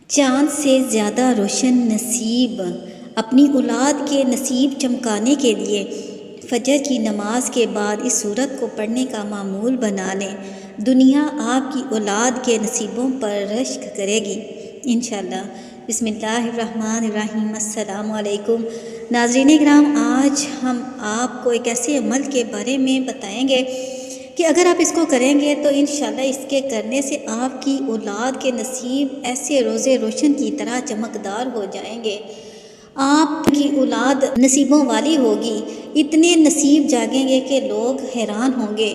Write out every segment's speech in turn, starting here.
چاند سے زیادہ روشن نصیب اپنی اولاد کے نصیب چمکانے کے لیے فجر کی نماز کے بعد اس سورت کو پڑھنے کا معمول بنا لیں۔ دنیا آپ کی اولاد کے نصیبوں پر رشک کرے گی انشاءاللہ۔ بسم اللہ الرحمن الرحیم۔ السلام علیکم ناظرین کرام، آج ہم آپ کو ایک ایسے عمل کے بارے میں بتائیں گے کہ اگر آپ اس کو کریں گے تو انشاءاللہ اس کے کرنے سے آپ کی اولاد کے نصیب ایسے روزے روشن کی طرح چمکدار ہو جائیں گے۔ آپ کی اولاد نصیبوں والی ہوگی، اتنے نصیب جاگیں گے کہ لوگ حیران ہوں گے۔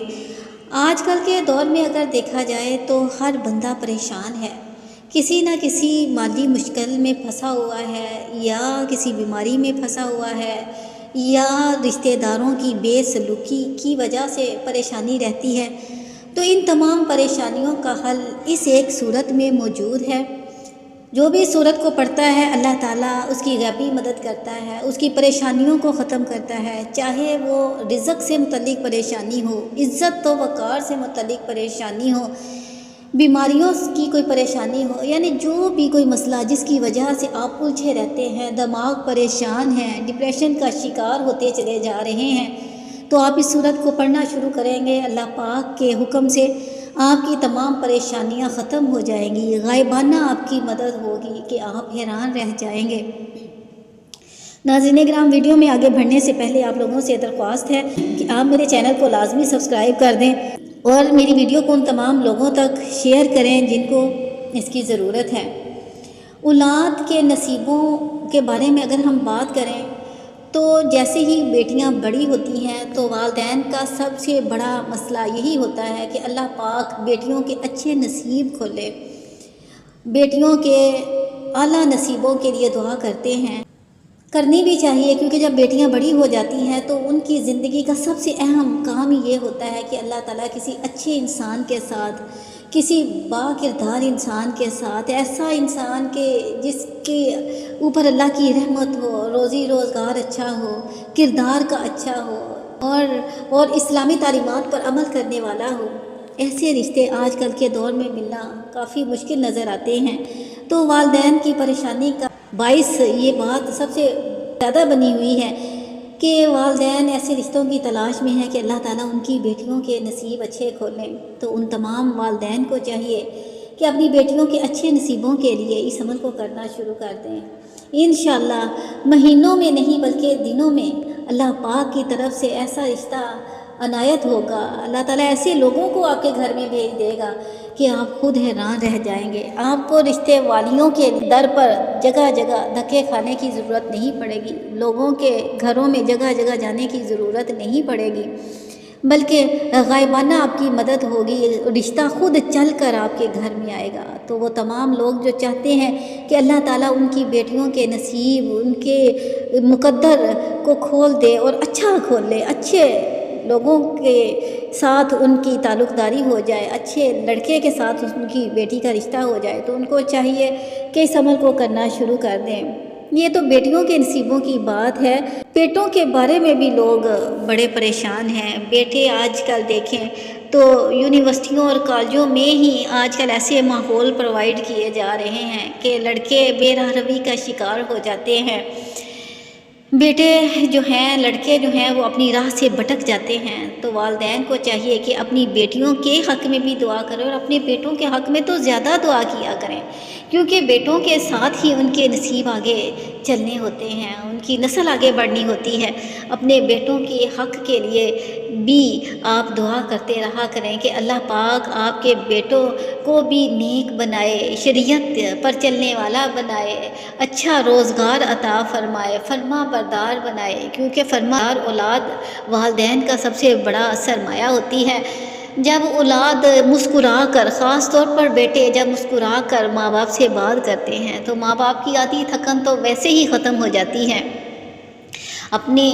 آج کل کے دور میں اگر دیکھا جائے تو ہر بندہ پریشان ہے، کسی نہ کسی مالی مشکل میں پھنسا ہوا ہے، یا کسی بیماری میں پھنسا ہوا ہے، یا رشتہ داروں کی بے سلوکی کی وجہ سے پریشانی رہتی ہے۔ تو ان تمام پریشانیوں کا حل اس ایک صورت میں موجود ہے۔ جو بھی صورت کو پڑھتا ہے اللہ تعالیٰ اس کی غیبی مدد کرتا ہے، اس کی پریشانیوں کو ختم کرتا ہے، چاہے وہ رزق سے متعلق پریشانی ہو، عزت و وقار سے متعلق پریشانی ہو، بیماریوں کی کوئی پریشانی ہو، یعنی جو بھی کوئی مسئلہ جس کی وجہ سے آپ الجھے رہتے ہیں، دماغ پریشان ہے، ڈپریشن کا شکار ہوتے چلے جا رہے ہیں، تو آپ اس صورت کو پڑھنا شروع کریں گے، اللہ پاک کے حکم سے آپ کی تمام پریشانیاں ختم ہو جائیں گی، غائبانہ آپ کی مدد ہوگی کہ آپ حیران رہ جائیں گے۔ ناظرین کرام، ویڈیو میں آگے بڑھنے سے پہلے آپ لوگوں سے درخواست ہے کہ آپ میرے چینل کو لازمی سبسکرائب کر دیں اور میری ویڈیو کو ان تمام لوگوں تک شیئر کریں جن کو اس کی ضرورت ہے۔ اولاد کے نصیبوں کے بارے میں اگر ہم بات کریں تو جیسے ہی بیٹیاں بڑی ہوتی ہیں تو والدین کا سب سے بڑا مسئلہ یہی ہوتا ہے کہ اللہ پاک بیٹیوں کے اچھے نصیب کھولے، بیٹیوں کے اعلیٰ نصیبوں کے لیے دعا کرتے ہیں، کرنی بھی چاہیے، کیونکہ جب بیٹیاں بڑی ہو جاتی ہیں تو ان کی زندگی کا سب سے اہم کام یہ ہوتا ہے کہ اللہ تعالیٰ کسی اچھے انسان کے ساتھ، کسی با کردار انسان کے ساتھ، ایسا انسان کے جس کے اوپر اللہ کی رحمت ہو، روزی روزگار اچھا ہو، کردار کا اچھا ہو اور اسلامی تعلیمات پر عمل کرنے والا ہو، ایسے رشتے آج کل کے دور میں ملنا کافی مشکل نظر آتے ہیں۔ تو والدین کی پریشانی کا باعث یہ بات سب سے زیادہ بنی ہوئی ہے کہ والدین ایسے رشتوں کی تلاش میں ہیں کہ اللہ تعالیٰ ان کی بیٹیوں کے نصیب اچھے کھولیں۔ تو ان تمام والدین کو چاہیے کہ اپنی بیٹیوں کے اچھے نصیبوں کے لیے اس عمل کو کرنا شروع کر دیں۔ انشاءاللہ مہینوں میں نہیں بلکہ دنوں میں اللہ پاک کی طرف سے ایسا رشتہ عنایت ہوگا، اللہ تعالیٰ ایسے لوگوں کو آپ کے گھر میں بھیج دے گا کہ آپ خود حیران رہ جائیں گے۔ آپ کو رشتے والیوں کے در پر جگہ جگہ دھکے کھانے کی ضرورت نہیں پڑے گی، لوگوں کے گھروں میں جگہ جگہ جانے کی ضرورت نہیں پڑے گی، بلکہ غائبانہ آپ کی مدد ہوگی، رشتہ خود چل کر آپ کے گھر میں آئے گا۔ تو وہ تمام لوگ جو چاہتے ہیں کہ اللہ تعالیٰ ان کی بیٹیوں کے نصیب، ان کے مقدر کو کھول دے اور اچھا کھول لے، اچھے لوگوں کے ساتھ ان کی تعلق داری ہو جائے، اچھے لڑکے کے ساتھ ان کی بیٹی کا رشتہ ہو جائے، تو ان کو چاہیے کہ اس عمل کو کرنا شروع کر دیں۔ یہ تو بیٹیوں کے نصیبوں کی بات ہے، بیٹوں کے بارے میں بھی لوگ بڑے پریشان ہیں۔ بیٹے آج کل دیکھیں تو یونیورسٹیوں اور کالجوں میں ہی آج کل ایسے ماحول پرووائڈ کیے جا رہے ہیں کہ لڑکے بے راہ روی کا شکار ہو جاتے ہیں، بیٹے جو ہیں، لڑکے جو ہیں وہ اپنی راہ سے بھٹک جاتے ہیں۔ تو والدین کو چاہیے کہ اپنی بیٹیوں کے حق میں بھی دعا کریں اور اپنے بیٹوں کے حق میں تو زیادہ دعا کیا کریں، کیونکہ بیٹوں کے ساتھ ہی ان کے نصیب آگے چلنے ہوتے ہیں، ان کی نسل آگے بڑھنی ہوتی ہے۔ اپنے بیٹوں کے حق کے لیے بھی آپ دعا کرتے رہا کریں کہ اللہ پاک آپ کے بیٹوں کو بھی نیک بنائے، شریعت پر چلنے والا بنائے، اچھا روزگار عطا فرمائے، فرما بردار بنائے، کیونکہ فرما بردار اولاد والدین کا سب سے بڑا سرمایہ ہوتی ہے۔ جب اولاد مسکرا کر، خاص طور پر بیٹے جب مسکرا کر ماں باپ سے بات کرتے ہیں تو ماں باپ کی آدھی تھکن تو ویسے ہی ختم ہو جاتی ہے۔ اپنی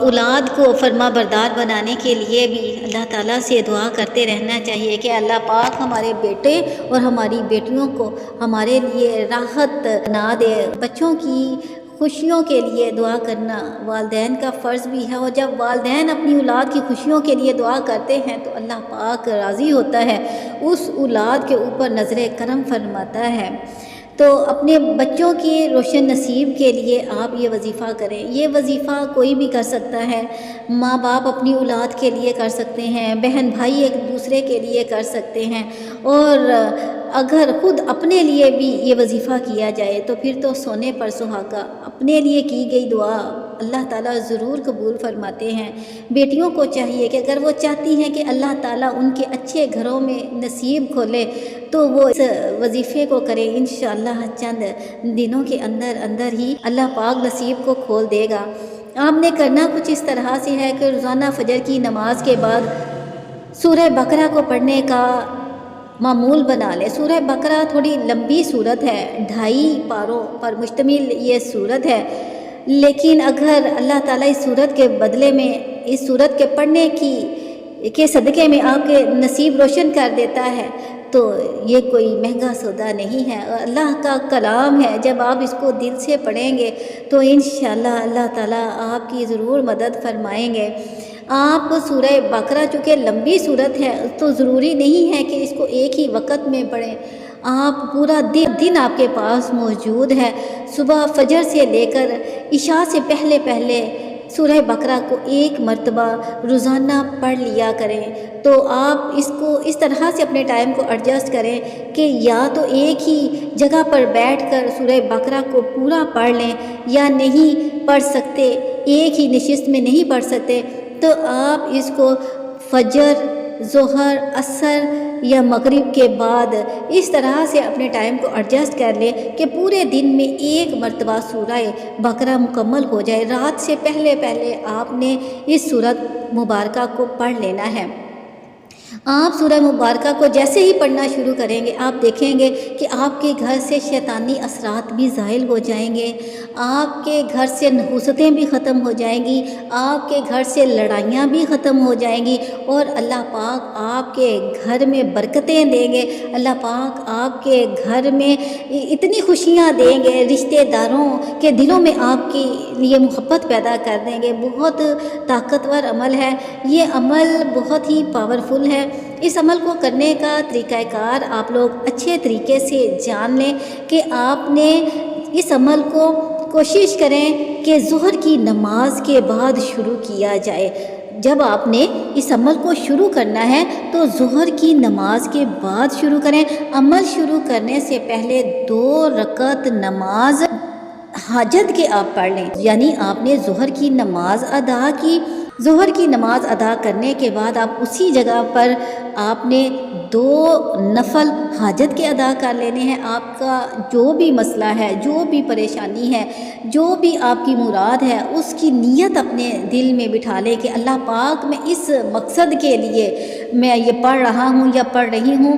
اولاد کو فرما بردار بنانے کے لیے بھی اللہ تعالیٰ سے دعا کرتے رہنا چاہیے کہ اللہ پاک ہمارے بیٹے اور ہماری بیٹیوں کو ہمارے لیے راحت بنا دے۔ بچوں کی خوشیوں کے لیے دعا کرنا والدین کا فرض بھی ہے، اور جب والدین اپنی اولاد کی خوشیوں کے لیے دعا کرتے ہیں تو اللہ پاک راضی ہوتا ہے، اس اولاد کے اوپر نظر کرم فرماتا ہے۔ تو اپنے بچوں کی روشن نصیب کے لیے آپ یہ وظیفہ کریں۔ یہ وظیفہ کوئی بھی کر سکتا ہے، ماں باپ اپنی اولاد کے لیے کر سکتے ہیں، بہن بھائی ایک دوسرے کے لیے کر سکتے ہیں، اور اگر خود اپنے لیے بھی یہ وظیفہ کیا جائے تو پھر تو سونے پر سہاگا۔ اپنے لیے کی گئی دعا اللہ تعالیٰ ضرور قبول فرماتے ہیں۔ بیٹیوں کو چاہیے کہ اگر وہ چاہتی ہیں کہ اللہ تعالیٰ ان کے اچھے گھروں میں نصیب کھولے تو وہ اس وظیفے کو کریں، انشاءاللہ چند دنوں کے اندر ہی اللہ پاک نصیب کو کھول دے گا۔ آپ نے کرنا کچھ اس طرح سے ہے کہ روزانہ فجر کی نماز کے بعد سورہ بقرہ کو پڑھنے کا معمول بنا لیں۔ سورہ بقرہ تھوڑی لمبی صورت ہے، 2.5 پاروں پر مشتمل یہ صورت ہے، لیکن اگر اللہ تعالیٰ اس صورت کے بدلے میں، اس صورت کے پڑھنے کے صدقے میں آپ کے نصیب روشن کر دیتا ہے تو یہ کوئی مہنگا سودا نہیں ہے، اللہ کا کلام ہے۔ جب آپ اس کو دل سے پڑھیں گے تو انشاءاللہ اللہ تعالیٰ آپ کی ضرور مدد فرمائیں گے۔ آپ سورہ بقرہ چونکہ لمبی صورت ہے تو ضروری نہیں ہے کہ اس کو ایک ہی وقت میں پڑھیں، آپ پورا دن آپ کے پاس موجود ہے، صبح فجر سے لے کر عشاء سے پہلے سورہ بقرہ کو 1 مرتبہ روزانہ پڑھ لیا کریں۔ تو آپ اس کو اس طرح سے اپنے ٹائم کو ایڈجسٹ کریں کہ یا تو ایک ہی جگہ پر بیٹھ کر سورہ بقرہ کو پورا پڑھ لیں، یا نہیں پڑھ سکتے، ایک ہی نشست میں نہیں پڑھ سکتے تو آپ اس کو فجر، ظہر، عصر یا مغرب کے بعد اس طرح سے اپنے ٹائم کو ایڈجسٹ کر لیں کہ پورے دن میں 1 مرتبہ سورہ بقرہ مکمل ہو جائے۔ رات سے پہلے آپ نے اس سورت مبارکہ کو پڑھ لینا ہے۔ آپ سورہ مبارکہ کو جیسے ہی پڑھنا شروع کریں گے آپ دیکھیں گے کہ آپ کے گھر سے شیطانی اثرات بھی زائل ہو جائیں گے، آپ کے گھر سے نحوستیں بھی ختم ہو جائیں گی، آپ کے گھر سے لڑائیاں بھی ختم ہو جائیں گی، اور اللہ پاک آپ کے گھر میں برکتیں دیں گے، اللہ پاک آپ کے گھر میں اتنی خوشیاں دیں گے، رشتہ داروں کے دلوں میں آپ کے لیے محبت پیدا کر دیں گے۔ بہت طاقتور عمل ہے یہ، عمل بہت ہی پاورفل ہے۔ اس عمل کو کرنے کا طریقہ کار آپ لوگ اچھے طریقے سے جان لیں کہ آپ نے اس عمل کو کوشش کریں کہ ظہر کی نماز کے بعد شروع کیا جائے۔ جب آپ نے اس عمل کو شروع کرنا ہے تو ظہر کی نماز کے بعد شروع کریں۔ عمل شروع کرنے سے پہلے 2 رکعت نماز حاجت کے آپ پڑھ لیں، یعنی آپ نے ظہر کی نماز ادا کی، ظہر کی نماز ادا کرنے کے بعد آپ اسی جگہ پر آپ نے 2 نفل حاجت کے ادا کر لینے ہیں۔ آپ کا جو بھی مسئلہ ہے، جو بھی پریشانی ہے، جو بھی آپ کی مراد ہے، اس کی نیت اپنے دل میں بٹھا لیں کہ اللہ پاک میں اس مقصد کے لیے میں یہ پڑھ رہا ہوں یا پڑھ رہی ہوں،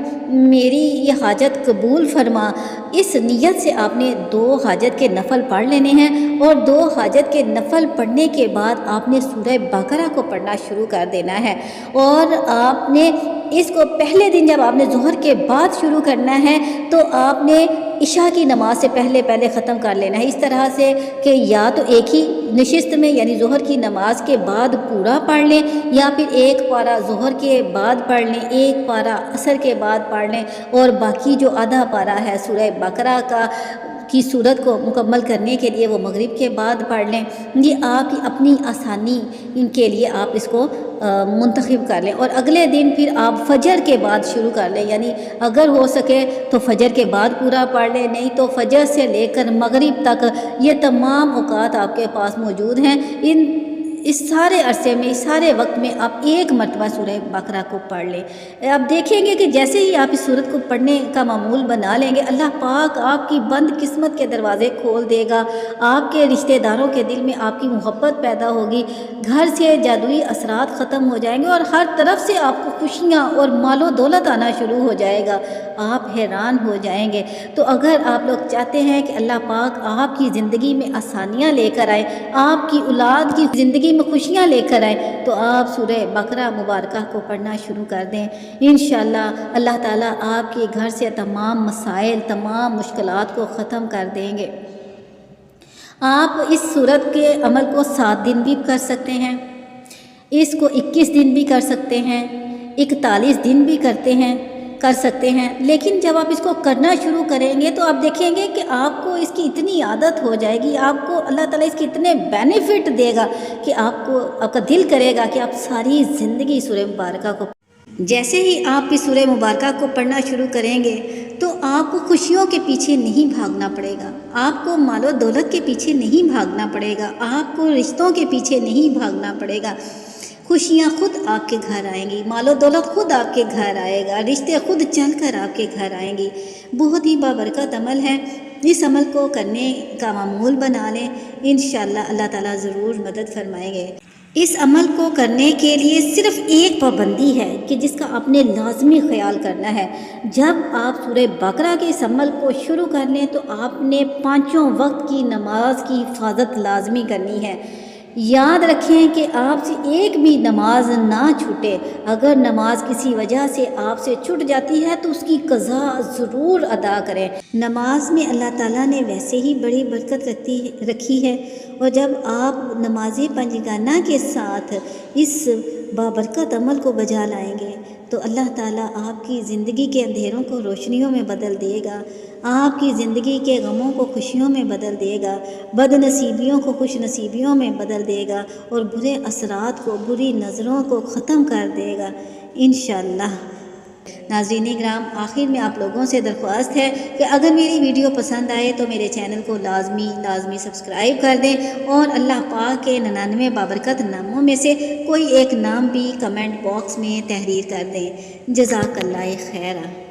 میری یہ حاجت قبول فرما۔ اس نیت سے آپ نے 2 حاجت کے نفل پڑھ لینے ہیں، اور 2 حاجت کے نفل پڑھنے کے بعد آپ نے سورہ بقرہ کو پڑھنا شروع کر دینا ہے، اور آپ نے اس کو پہلے دن جب آپ نے ظہر کے بعد شروع کرنا ہے تو آپ نے عشاء کی نماز سے پہلے ختم کر لینا ہے، اس طرح سے کہ یا تو ایک ہی نشست میں یعنی ظہر کی نماز کے بعد پورا پڑھ لیں، یا پھر 1 پارہ ظہر کے بعد پڑھ لیں، 1 پارہ عصر کے بعد پڑھ لیں، اور باقی جو آدھا پارہ ہے سورہ بقرہ کی صورت کو مکمل کرنے کے لیے وہ مغرب کے بعد پڑھ لیں۔ یہ آپ کی اپنی آسانی کے لیے آپ اس کو منتخب کر لیں، اور اگلے دن پھر آپ فجر کے بعد شروع کر لیں، یعنی اگر ہو سکے تو فجر کے بعد پورا پڑھ لیں، نہیں تو فجر سے لے کر مغرب تک یہ تمام اوقات آپ کے پاس موجود ہیں۔ اس سارے عرصے میں، اس سارے وقت میں آپ 1 مرتبہ سورہ بقرہ کو پڑھ لیں۔ آپ دیکھیں گے کہ جیسے ہی آپ اس سورت کو پڑھنے کا معمول بنا لیں گے اللہ پاک آپ کی بند قسمت کے دروازے کھول دے گا، آپ کے رشتہ داروں کے دل میں آپ کی محبت پیدا ہوگی، گھر سے جادوئی اثرات ختم ہو جائیں گے، اور ہر طرف سے آپ کو خوشیاں اور مال و دولت آنا شروع ہو جائے گا، آپ حیران ہو جائیں گے۔ تو اگر آپ لوگ چاہتے ہیں کہ اللہ پاک آپ کی زندگی میں آسانیاں لے کر آئے، آپ کی اولاد کی زندگی میں خوشیاں لے کر آئے، تو آپ سورہ بقرہ مبارکہ کو پڑھنا شروع کر دیں۔ انشاءاللہ اللہ تعالیٰ آپ کے گھر سے تمام مسائل، تمام مشکلات کو ختم کر دیں گے۔ آپ اس سورت کے عمل کو 7 دن بھی کر سکتے ہیں، اس کو 21 دن بھی کر سکتے ہیں، 41 دن بھی کرتے ہیں، کر سکتے ہیں، لیکن جب آپ اس کو کرنا شروع کریں گے تو آپ دیکھیں گے کہ آپ کو اس کی اتنی عادت ہو جائے گی، آپ کو اللہ تعالیٰ اس کے اتنے بینیفٹ دے گا کہ آپ کا دل کرے گا کہ آپ ساری زندگی سورہ مبارکہ کو، جیسے ہی آپ اس سورہ مبارکہ کو پڑھنا شروع کریں گے تو آپ کو خوشیوں کے پیچھے نہیں بھاگنا پڑے گا، آپ کو مال و دولت کے پیچھے نہیں بھاگنا پڑے گا، آپ کو رشتوں کے پیچھے نہیں بھاگنا پڑے گا، خوشیاں خود آپ کے گھر آئیں گی، مال و دولت خود آپ کے گھر آئے گا، رشتے خود چل کر آپ کے گھر آئیں گی۔ بہت ہی بابرکت عمل ہے، اس عمل کو کرنے کا معمول بنا لیں، انشاءاللہ اللہ تعالیٰ ضرور مدد فرمائیں گے۔ اس عمل کو کرنے کے لیے صرف ایک پابندی ہے کہ جس کا آپ نے لازمی خیال کرنا ہے۔ جب آپ سورہ بقرہ کے اس عمل کو شروع کر لیں تو آپ نے 5 وقت کی نماز کی حفاظت لازمی کرنی ہے۔ یاد رکھیں کہ آپ سے ایک بھی نماز نہ چھوٹے، اگر نماز کسی وجہ سے آپ سے چھوٹ جاتی ہے تو اس کی قضا ضرور ادا کریں۔ نماز میں اللہ تعالیٰ نے ویسے ہی بڑی برکت رکھی ہے، اور جب آپ نماز پنجگانہ کے ساتھ اس بابرکت عمل کو بجا لائیں گے تو اللہ تعالیٰ آپ کی زندگی کے اندھیروں کو روشنیوں میں بدل دے گا، آپ کی زندگی کے غموں کو خوشیوں میں بدل دے گا، بد نصیبیوں کو خوش نصیبیوں میں بدل دے گا، اور برے اثرات کو، بری نظروں کو ختم کر دے گا انشاءاللہ۔ ناظرین کرام، آخر میں آپ لوگوں سے درخواست ہے کہ اگر میری ویڈیو پسند آئے تو میرے چینل کو لازمی سبسکرائب کر دیں، اور اللہ پاک کے 99 بابرکت ناموں میں سے کوئی ایک نام بھی کمنٹ باکس میں تحریر کر دیں۔ جزاک اللہ خیرہ۔